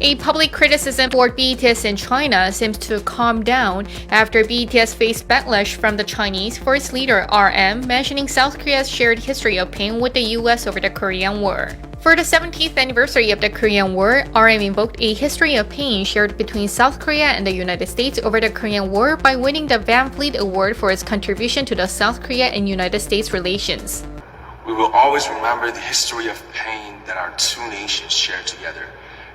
A public criticism for BTS in China seems to calm down after BTS faced backlash from the Chinese for its leader RM mentioning South Korea's shared history of pain with the US over the Korean War. For the 70th anniversary of the Korean War, RM invoked a history of pain shared between South Korea and the United States over the Korean War by winning the Van Fleet Award for its contribution to the South Korea and United States relations. We will always remember the history of pain that our two nations shared together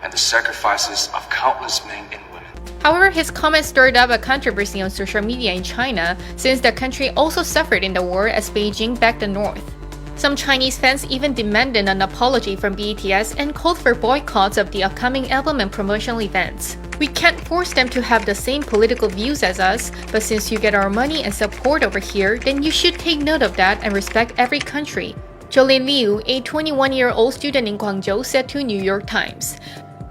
and the sacrifices of countless men and women. However, his comments stirred up a controversy on social media in China since the country also suffered in the war as Beijing backed the North. Some Chinese fans even demanded an apology from BTS and called for boycotts of the upcoming album and promotional events. We can't force them to have the same political views as us, but since you get our money and support over here, then you should take note of that and respect every country. Jolin Liu, a 21-year-old student in Guangzhou, said to New York Times.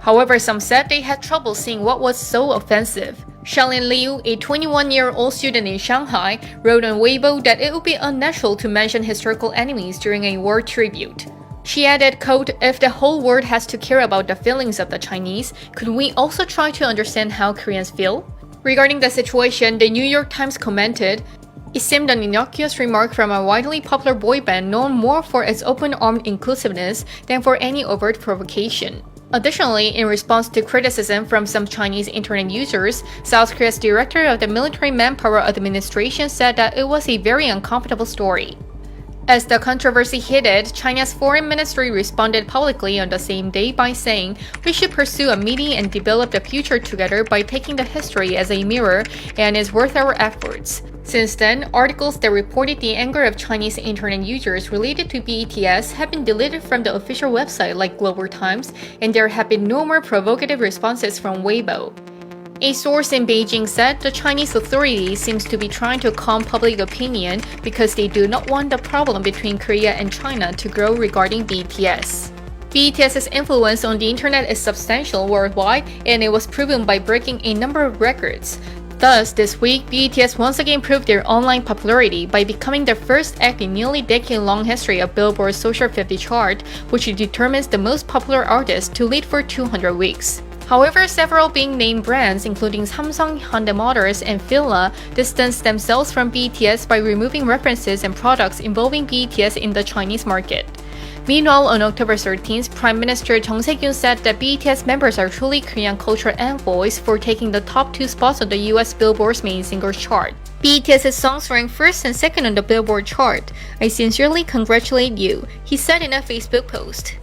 However, some said they had trouble seeing what was so offensive. Xiaolin Liu, a 21-year-old student in Shanghai, wrote on Weibo that it would be unnatural to mention historical enemies during a war tribute. She added, quote, "If the whole world has to care about the feelings of the Chinese, could we also try to understand how Koreans feel?" Regarding the situation, the New York Times commented, "It seemed an innocuous remark from a widely popular boy band known more for its open-armed inclusiveness than for any overt provocation." Additionally, in response to criticism from some Chinese internet users, South Korea's director of the Military Manpower Administration said that it was a very uncomfortable story. As the controversy heated, China's foreign ministry responded publicly on the same day by saying, "We should pursue a meeting and develop the future together by taking the history as a mirror and is worth our efforts." Since then, articles that reported the anger of Chinese internet users related to BTS have been deleted from the official website like Global Times, and there have been no more provocative responses from Weibo. A source in Beijing said the Chinese authorities seems to be trying to calm public opinion because they do not want the problem between Korea and China to grow regarding BTS. BTS's influence on the internet is substantial worldwide, and it was proven by breaking a number of records. Thus, this week, BTS once again proved their online popularity by becoming the first act in nearly decade-long history of Billboard's Social 50 chart, which determines the most popular artist to lead for 200 weeks. However, several being named brands, including Samsung, Hyundai Motors, and Fila, distanced themselves from BTS by removing references and products involving BTS in the Chinese market. Meanwhile, on October 13th, Prime Minister Chung Se-kyun said that BTS members are truly Korean culture envoys for taking the top 2 spots on the US Billboard's main singles chart. BTS's songs ranked first and second on the Billboard chart. "I sincerely congratulate you," he said in a Facebook post.